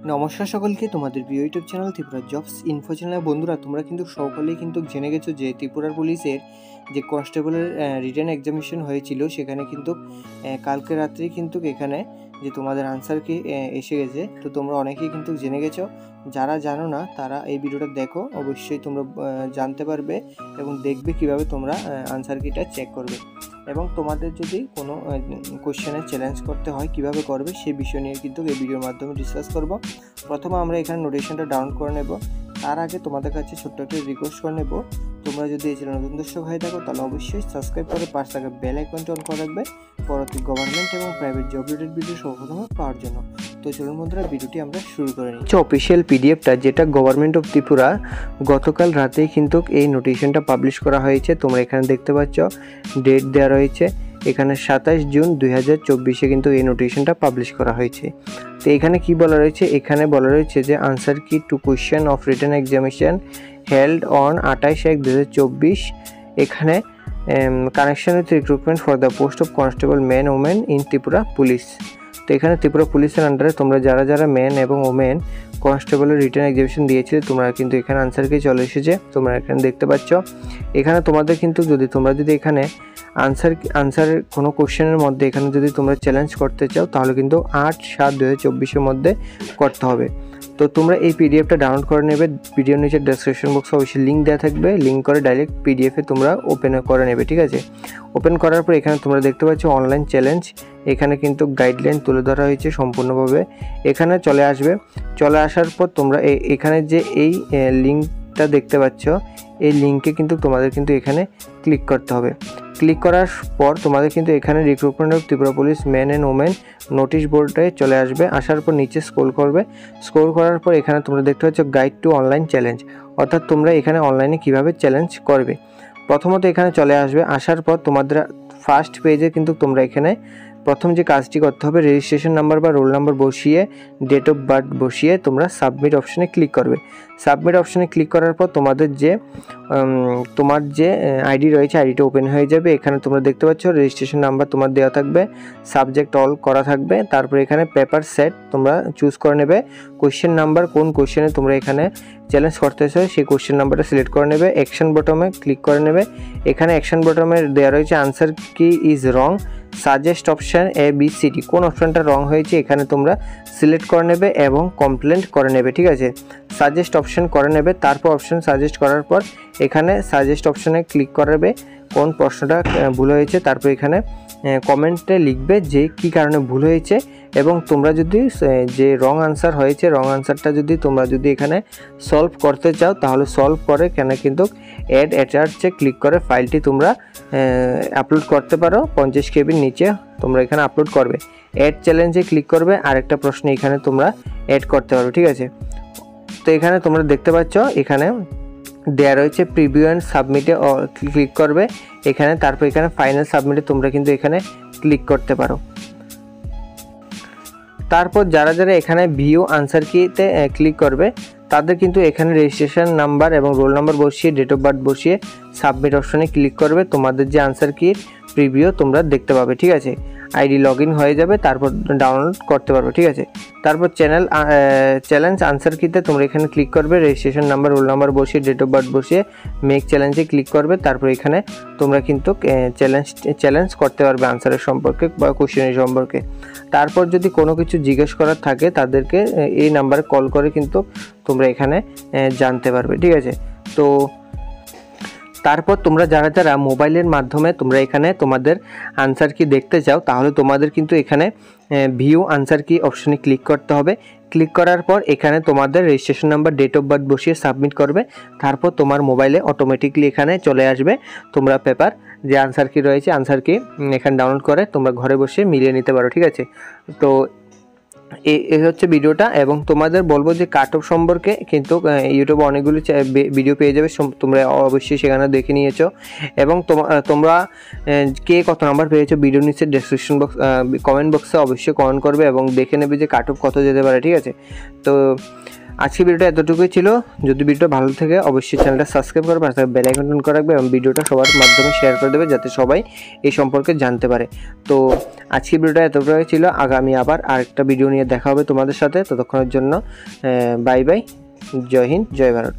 নমস্কার সকলকে, তোমাদের প্রিয় YouTube channel Tripura jobs info চ্যানেলের বন্ধুরা, তোমরা কিন্তু সকলেই কিন্তু জেনে গেছো যে ত্রিপুরার পুলিশের যে কনস্টেবলের রিটেন এক্সামিনেশন হয়েছিল, সেখানে কিন্তু কালকে রাত্রে কিন্তু এখানে যে তোমাদের আনসার কি এসে গেছে। তো তোমরা অনেকেই কিন্তু জেনে গেছো, যারা জানো না তারা এই ভিডিওটা দেখো, অবশ্যই তোমরা জানতে পারবে এবং দেখবে কিভাবে তোমরা আনসার কিটা চেক করবে এবং তোমাদের যদি কোনো কোশ্চেনের চ্যালেঞ্জ করতে হয় কিভাবে করবে সেই বিষয় নিয়ে কিন্তু এই ভিডিওর মাধ্যমে ডিসকাস করব। প্রথমে আমরা এখানে নোটিশনটা ডাউনলোড করে নেব। তার আগে তোমাদের কাছে ছোট্ট একটা রিকোয়েস্ট করে নেব, তোমরা যদি এই চ্যানেল নতুন দর্শক হয়ে থাকো তাহলে অবশ্যই সাবস্ক্রাইব করে পাশে থাকা বেল আইকনটি অন করে রাখবে পরবর্তী গভর্নমেন্ট এবং প্রাইভেট জব রিলেটেড ভিডিও সর্বপ্রথম পাওয়ার জন্য। তো চলুন বন্ধুরা, ভিডিওটি আমরা শুরু করে নিই। অফিসিয়াল পিডিএফটা যেটা গভর্নমেন্ট অফ ত্রিপুরা গতকাল রাতেই কিন্তু এই নোটিশনটা পাবলিশ করা হয়েছে। তোমরা এখানে দেখতে পাচ্ছ ডেট দেওয়া রয়েছে, এখানে 27 জুন 2024 কিন্তু এই নোটিশনটা পাবলিশ করা হয়েছে। তো এখানে কি বলা রয়েছে, এখানে বলা রয়েছে যে answer key to question of written examination held on 28/1/2024 এখানে connection with recruitment for the post of constable men women in Tripura police. তো এখানে ত্রিপুরা পুলিশের আন্ডারে তোমরা যারা মেন এবং ওমেন কনস্টেবলের রিটেন এক্সামিনেশন দিয়েছিলে তোমরা কিন্তু এখানে আনসার কি চলে এসেছে, তোমরা এখানে দেখতে পাচ্ছ। এখানে তোমাদের কিন্তু তোমরা যদি এখানে আনসার কোনো কোশ্চেনের মধ্যে এখানে যদি তোমরা চ্যালেঞ্জ করতে চাও তাহলে কিন্তু 8/7/2024 মধ্যে করতে হবে। তো তোমরা এই পিডিএফটা ডাউনলোড করে নেবে, ভিডিওর নিচে ডেসক্রিপশন বক্সে অবশ্যই লিঙ্ক দেওয়া থাকবে, লিঙ্ক করে ডাইরেক্ট পিডিএফে তোমরা ওপেন করে নেবে, ঠিক আছে। ওপেন করার পর এখানে তোমরা দেখতে পাচ্ছ অনলাইন চ্যালেঞ্জ, এখানে কিন্তু গাইডলাইন তুলে ধরা হয়েছে সম্পূর্ণভাবে। এখানে চলে আসার পর তোমরা এখানে যে এই লিঙ্কটা দেখতে পাচ্ছ, এই লিঙ্কে কিন্তু তোমাদের কিন্তু এখানে ক্লিক করতে হবে। ক্লিক করার পর তোমাদের কিন্তু এখানে recruitment of Tripura police men and women notice বোর্ডে চলে আসবে। আসার পর নিচে স্ক্রল করার পর এখানে তোমরা দেখতে পাচ্ছ গাইড টু অনলাইন চ্যালেঞ্জ, অর্থাৎ তোমরা এখানে অনলাইনে কিভাবে চ্যালেঞ্জ করবে। প্রথমত এখানে চলে আসবে, আসার পর তোমাদের ফার্স্ট পেজে কিন্তু তোমরা এখানে প্রথম যে কাজটি করতে হবে, রেজিস্ট্রেশন নাম্বার বা রোল নাম্বার বসিয়ে ডেট অফ বার্থ বসিয়ে তোমরা সাবমিট অপশানে ক্লিক করবে। সাবমিট অপশানে ক্লিক করার পর তোমার যে আইডি রয়েছে আইডিটা ওপেন হয়ে যাবে। এখানে তোমরা দেখতে পাচ্ছ রেজিস্ট্রেশন নাম্বার তোমার দেওয়া থাকবে, সাবজেক্ট অল করা থাকবে, তারপর এখানে পেপার সেট তোমরা চুজ করে নেবে। কোয়েশ্চেন নাম্বার, কোন কোয়েশ্চেনে তোমরা এখানে চ্যালেঞ্জ করতেছো সেই কোয়েশ্চেন নাম্বারটা সিলেক্ট করে নেবে। অ্যাকশন বটমে ক্লিক করে নেবে। এখানে অ্যাকশন বটমে দেওয়া রয়েছে আনসার কি is wrong, suggest option ABCD, কোন অপশানটা রং হয়েছে এখানে তোমরা সিলেক্ট করে নেবে এবং কমপ্লেন্ট করে নেবে, ঠিক আছে। সাজেস্ট অপশান করে নেবে, তারপর অপশান সাজেস্ট করার পর এখানে সাজেস্ট অপশানে ক্লিক করবে কোন প্রশ্নটা ভুল হয়েছে, তারপর এখানে কমেন্টে লিখবে যে কি কারণে ভুল হয়েছে এবং তোমরা যদি যে রং আনসার হয়েছে রং আনসারটা তোমরা যদি এখানে সলভ করতে চাও তাহলে সলভ করে কিন্তু অ্যাড অ্যাটাচে ক্লিক করে ফাইলটি তোমরা আপলোড করতে পারো। 50 KB নিচে তোমরা এখানে আপলোড করবে। অ্যাড চ্যালেঞ্জে ক্লিক করবে, আরেকটা প্রশ্ন এখানে তোমরা অ্যাড করতে পারো, ঠিক আছে। তো এখানে তোমরা দেখতে পাচ্ছ এখানে দেওয়া রয়েছে প্রিভিউ অ্যান্ড সাবমিটে ক্লিক করবে এখানে, তারপর এখানে ফাইনাল সাবমিটে তোমরা কিন্তু এখানে ক্লিক করতে পারো। তারপর যারা এখানে ভিউ আনসার কিতে ক্লিক করবে তাদের কিন্তু এখানে রেজিস্ট্রেশন নাম্বার এবং রোল নাম্বার বসিয়ে ডেট অফ বার্থ বসিয়ে সাবমিট অপশনে ক্লিক করবে, তোমাদের যে আনসার কির প্রিভিউ তোমরা দেখতে পাবে, ঠিক আছে। আইডি লগ ইন হয়ে যাবে, তারপর ডাউনলোড করতে পারবে, ঠিক আছে। তারপর চ্যালেঞ্জ আনসার কিতে তোমরা এখানে ক্লিক করবে, রেজিস্ট্রেশন নাম্বার রোল নাম্বার বসিয়ে ডেট অফ বার্থ বসিয়ে মেক চ্যালেঞ্জে ক্লিক করবে, তারপর এখানে তোমরা কিন্তু চ্যালেঞ্জ করতে পারবে আনসারের সম্পর্কে বা কোশ্চেনের সম্পর্কে। তারপর যদি কোনো কিছু জিজ্ঞেস করার থাকে তাদেরকে এই নাম্বারে কল করে কিন্তু তোমরা এখানে জানতে পারবে, ঠিক আছে। তো তারপর তোমরা যারা মোবাইলের মাধ্যমে তোমরা এখানে তোমাদের আনসার কি দেখতে চাও তাহলে তোমাদের কিন্তু এখানে ভিউ আনসার কি অপশনে ক্লিক করতে হবে। ক্লিক করার পর এখানে তোমাদের registration number date of birth বসিয়ে সাবমিট করবে, তারপর তোমার মোবাইলে অটোমেটিকলি এখানে চলে আসবে তোমরা পেপার যে আনসার কি রয়েছে আনসার কি এখানে ডাউনলোড করে তোমরা ঘরে বসে মিলিয়ে নিতে পারো, ঠিক আছে। তো এই হচ্ছে ভিডিওটা এবং তোমাদের বলবো যে কাট অফ সম্পর্কে কিন্তু ইউটিউবে অনেকগুলো ভিডিও পেয়ে যাবে, তোমরা অবশ্যই সেখানে দেখে নিয়েছো এবং তোমরা কে কত নাম্বার পেয়েছো ভিডিও নিচে ডেসক্রিপশন বক্স কমেন্ট বক্সে অবশ্যই কমেন্ট করবে এবং দেখে নেবে যে কাট অফ কত যেতে পারে, ঠিক আছে। তো আজকে ভিডিওটা এতটুকুই ছিল। যদি ভিডিওটা ভালো থাকে অবশ্যই চ্যানেলটা সাবস্ক্রাইব করবে, পাশে বেল আইকন অন করে রাখবে এবং ভিডিওটা সবার মাধ্যমে শেয়ার করে দেবে যাতে সবাই এই সম্পর্কে জানতে পারে। তো আজকে ভিডিওটা এতটুকুই ছিল। আগামী আবার আরেকটা ভিডিও নিয়ে দেখা হবে তোমাদের সাথে। ততক্ষণের জন্য বাই বাই। জয় হিন্দ, জয় ভারত।